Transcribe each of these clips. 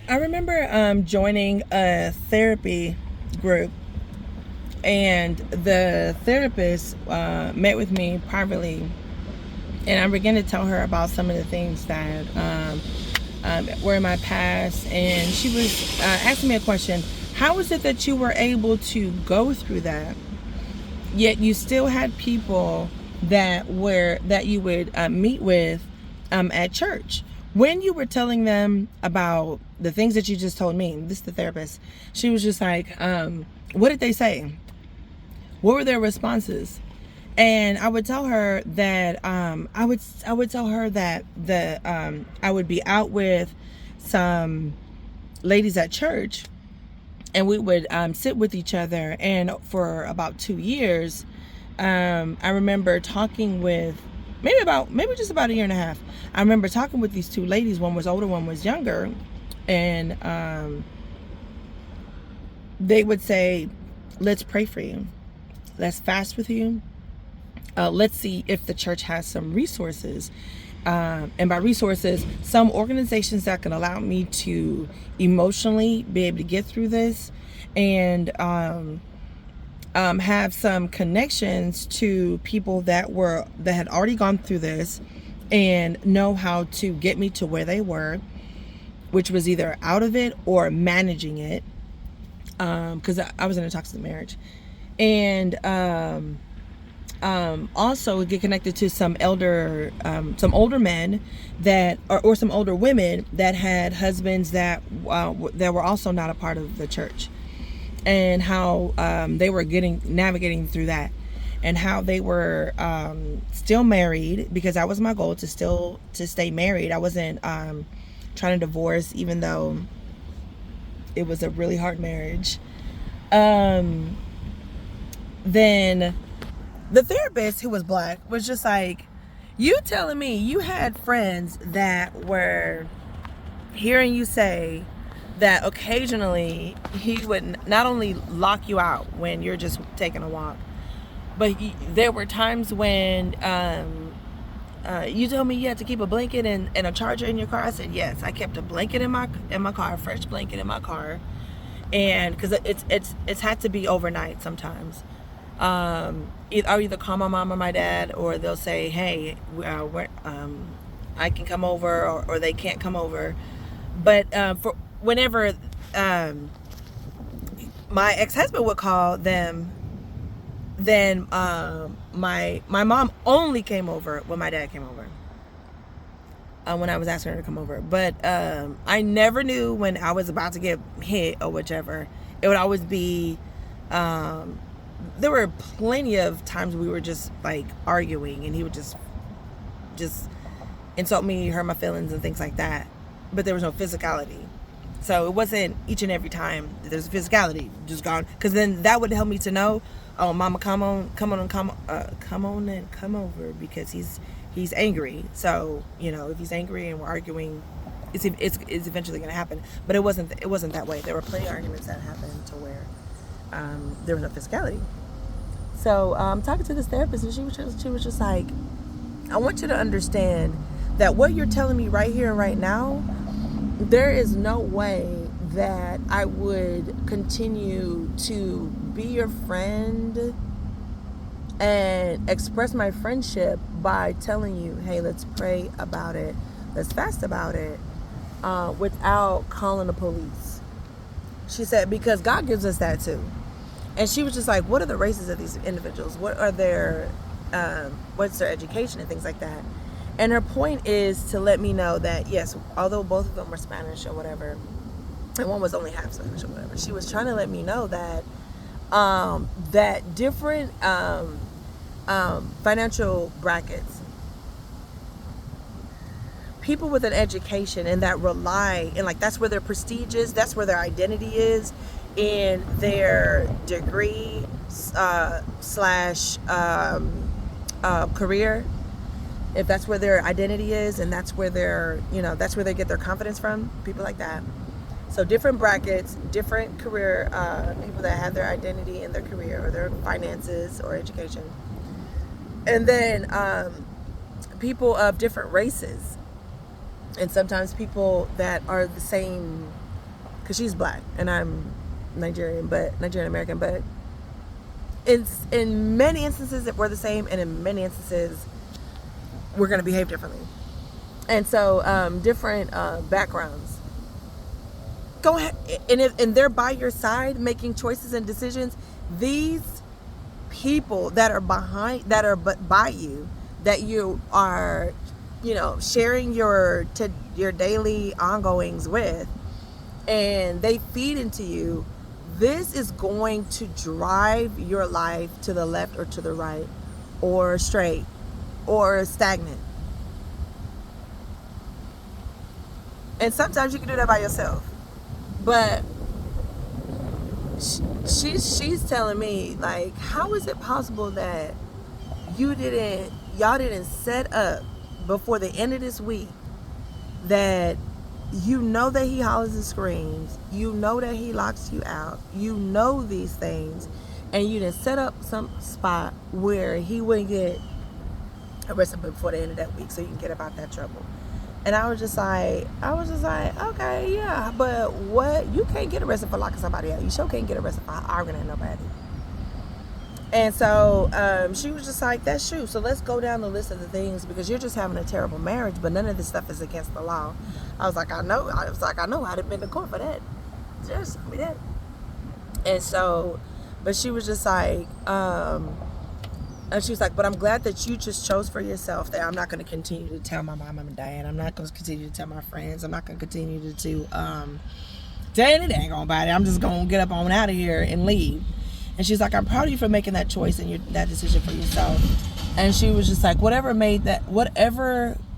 I remember joining a therapy group, and the therapist met with me privately, and I began to tell her about some of the things that were in my past, and she was asking me a question: how is it that you were able to go through that, yet you still had people that you would meet with at church? When you were telling them about the things that you just told me, this is the therapist, she was just like, what did they say? What were their responses? And I would tell her that I would tell her that I would be out with some ladies at church, and we would sit with each other. And for about 2 years, I remember talking with maybe just about a year and a half. I remember talking with these two ladies. One was older, one was younger, and they would say, "Let's pray for you. Let's fast with you. Let's see if the church has some resources." And by resources, some organizations that can allow me to emotionally be able to get through this, and have some connections to people that had already gone through this and know how to get me to where they were, which was either out of it or managing it, because I was in a toxic marriage. And also get connected to some older men or some older women that had husbands that were also not a part of the church, and how they were navigating through that, and how they were still married, because that was my goal, to stay married. I wasn't trying to divorce, even though it was a really hard marriage. Then the therapist, who was black, was just like, you telling me you had friends that were hearing you say that occasionally he would not only lock you out when you're just taking a walk, but there were times when you told me you had to keep a blanket and a charger in your car. I said, yes, I kept a blanket in my car, a fresh blanket in my car, and because it's had to be overnight sometimes. I'll either call my mom or my dad, or they'll say, hey, I can come over, or they can't come over. But for whenever my ex-husband would call them, then my mom only came over when my dad came over, when I was asking her to come over. But I never knew when I was about to get hit or whichever. It would always be there were plenty of times we were just like arguing, and he would just insult me, hurt my feelings, and things like that. But there was no physicality. So it wasn't each and every time that there's physicality just gone, because then that would help me to know, oh, mama, come on and come over, because he's angry. So, if he's angry and we're arguing, it's eventually going to happen. But it wasn't that way. There were plenty of arguments that happened to where there was no physicality. So talking to this therapist, and she was just like, I want you to understand that what you're telling me right here and right now, there is no way that I would continue to be your friend and express my friendship by telling you, hey, let's pray about it, let's fast about it, without calling the police. She said, because God gives us that too. And she was just like, what are the races of these individuals? What are what's their education and things like that? And her point is to let me know that, yes, although both of them were Spanish or whatever, and one was only half Spanish or whatever, she was trying to let me know that that different financial brackets, people with an education and that rely, and like that's where their prestige is, that's where their identity is, in their degree slash career, if that's where their identity is, and that's where that's where they get their confidence from, people like that. So different brackets, different career, people that have their identity in their career or their finances or education, and then people of different races. And sometimes people that are the same, because she's black and I'm Nigerian American, but in many instances that we're the same, and in many instances we're going to behave differently. And so different backgrounds. Go ahead, and they're by your side making choices and decisions. These people that are by you, that you are, sharing your daily ongoings with, and they feed into you, this is going to drive your life to the left or to the right, or straight or stagnant. And sometimes you can do that by yourself. But she's telling me, like, how is it possible that y'all didn't set up before the end of this week, that that he hollers and screams, that he locks you out, these things, and you didn't set up some spot where he wouldn't get arrested before the end of that week, so you can get about that trouble. And I was just like, okay, yeah, but what? You can't get arrested for locking somebody out. You sure can't get arrested for arguing at nobody. And so she was just like, that's true. So let's go down the list of the things, because you're just having a terrible marriage, but none of this stuff is against the law. I was like, I know. I'd have been to court for that. Just tell me that. And so, but she was just like, and she was like, but I'm glad that you just chose for yourself that I'm not going to continue to tell my mom and dad. I'm not going to continue to tell my friends. I'm not going to continue to tell anything about it. I'm just going to get up on out of here and leave. And she's like, I'm proud of you for making that choice and that decision for yourself. And she was just like, whatever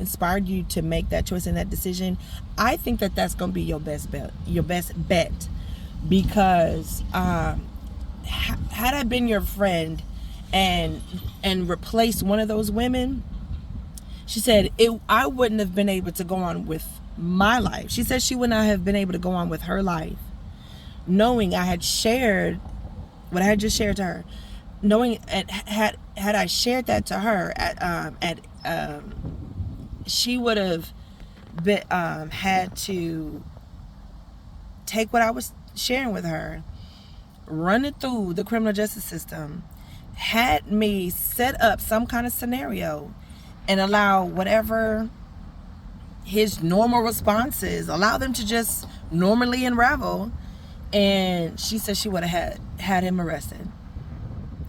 inspired you to make that choice and that decision, I think that that's going to be your best bet. Because had I been your friend and replaced one of those women, she said, I wouldn't have been able to go on with my life. She said she would not have been able to go on with her life, knowing I had shared what I had just shared to her, knowing had I shared that to her she would have been, had to take what I was sharing with her, run it through the criminal justice system, had me set up some kind of scenario, and allow whatever his normal responses, allow them to just normally unravel. And she said she would have had him arrested.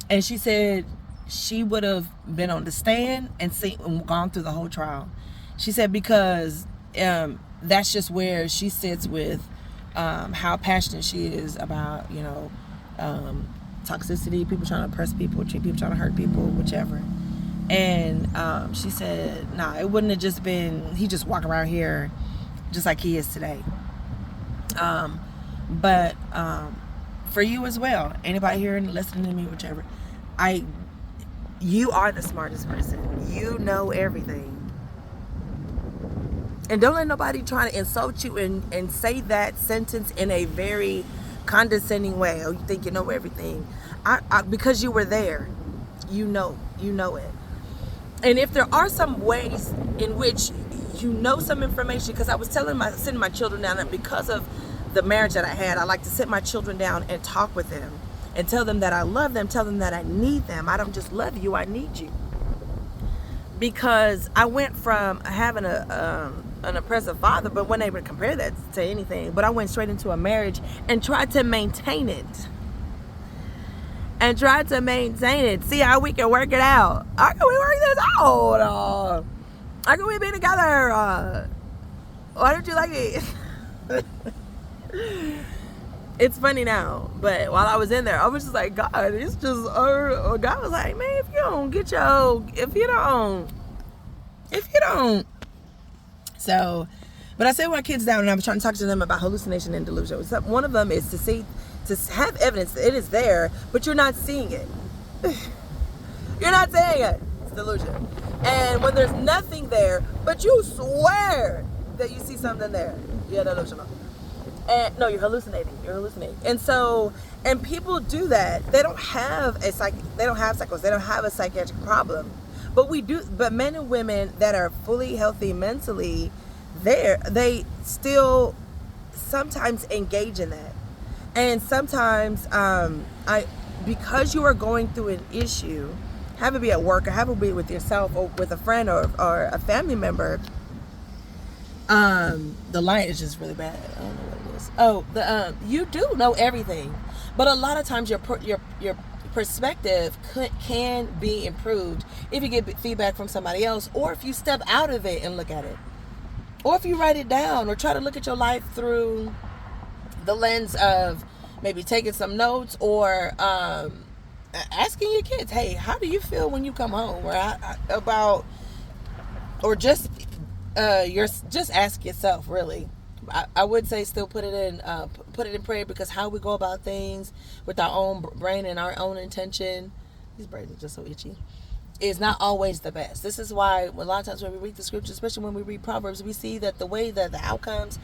And she said she would have been on the stand and gone through the whole trial. She said because that's just where she sits with how passionate she is about, toxicity, people trying to oppress people, people trying to hurt people, whichever. And she said, it wouldn't have just been, he just walk around here just like he is today. But for you as well, anybody here and listening to me, whichever, you are the smartest person. You know everything. And don't let nobody try to insult you and say that sentence in a very condescending way. Oh, you think you know everything. Because you were there, you know it. And if there are some ways in which you know some information, because I was sitting my children down, and because of the marriage that I had, I like to sit my children down and talk with them and tell them that I love them, tell them that I need them. I don't just love you, I need you. Because I went from having an oppressive father, but wasn't able to compare that to anything, but I went straight into a marriage and tried to maintain it. See how we can work it out. How can we work this out? How can we be together? Why don't you like it? It's funny now, but while I was in there, I was just like, God, it's just, God was like, man, if you don't. So, but I sit my kids down and I was trying to talk to them about hallucination and delusion. One of them is to have evidence that it is there, but you're not seeing it. You're not saying it. It's delusion. And when there's nothing there, but you swear that you see something there, you're delusional. And no, you're hallucinating. And so, and people do that. They don't have psychosis. They don't have a psychiatric problem. But we do. But men and women that are fully healthy mentally, they still sometimes engage in that. And sometimes I because you are going through an issue, have it be at work or have it be with yourself or with a friend or a family member. The line is just really bad. I don't know what it is. Oh, you do know everything, but a lot of times your perspective can be improved if you get feedback from somebody else, or if you step out of it and look at it, or if you write it down, or try to look at your life through the lens of maybe taking some notes, or asking your kids, hey, how do you feel when you come home, or just just ask yourself, really. I would say still put it in prayer, because how we go about things with our own brain and our own intention, these brains are just so itchy, is not always the best. This is why a lot of times when we read the scriptures, especially when we read Proverbs, we see that the way that the outcomes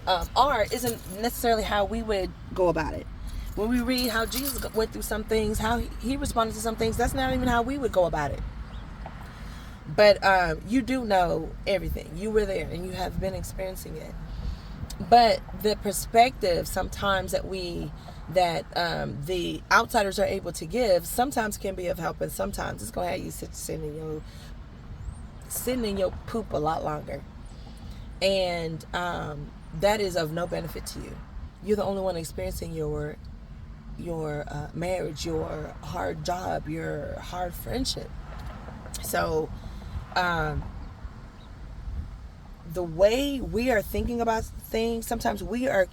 isn't necessarily how we would go about it. When we read how Jesus went through some things, how he responded to some things, that's not even how we would go about it. But you do know everything. You were there and you have been experiencing it. But the perspective sometimes that the outsiders are able to give sometimes can be of help, and sometimes it's going to have you sitting in your poop a lot longer. And that is of no benefit to you. You're the only one experiencing your marriage, your hard job, your hard friendship. So the way we are thinking about things, sometimes we are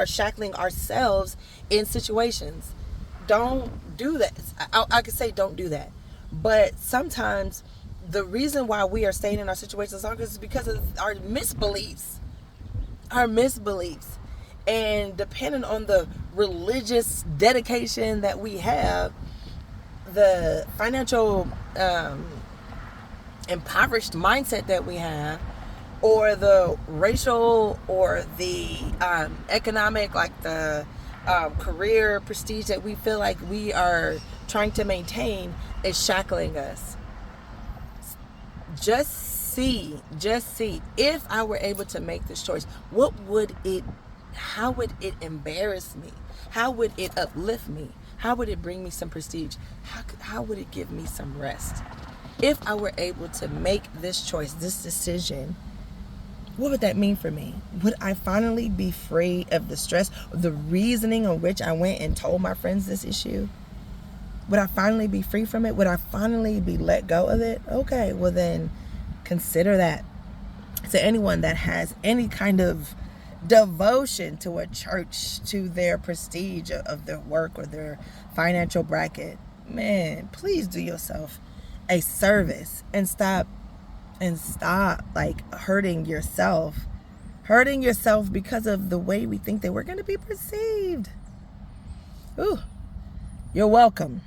shackling ourselves in situations. Don't do that. I could say don't do that, but sometimes the reason why we are staying in our situations longer is because of our misbeliefs. And depending on the religious dedication that we have, the financial impoverished mindset that we have, or the racial or the economic, like the career prestige that we feel like we are trying to maintain, is shackling us. Just see if I were able to make this choice, how would it embarrass me? How would it uplift me? How would it bring me some prestige? How would it give me some rest? If I were able to make this choice, this decision, what would that mean for me? Would I finally be free of the stress, the reasoning on which I went and told my friends this issue? Would I finally be free from it? Would I finally be let go of it? Okay, well then consider that. To anyone that has any kind of devotion to a church, to their prestige of their work or their financial bracket, man, please do yourself a service and stop like hurting yourself because of the way we think that we're going to be perceived. Ooh, you're welcome.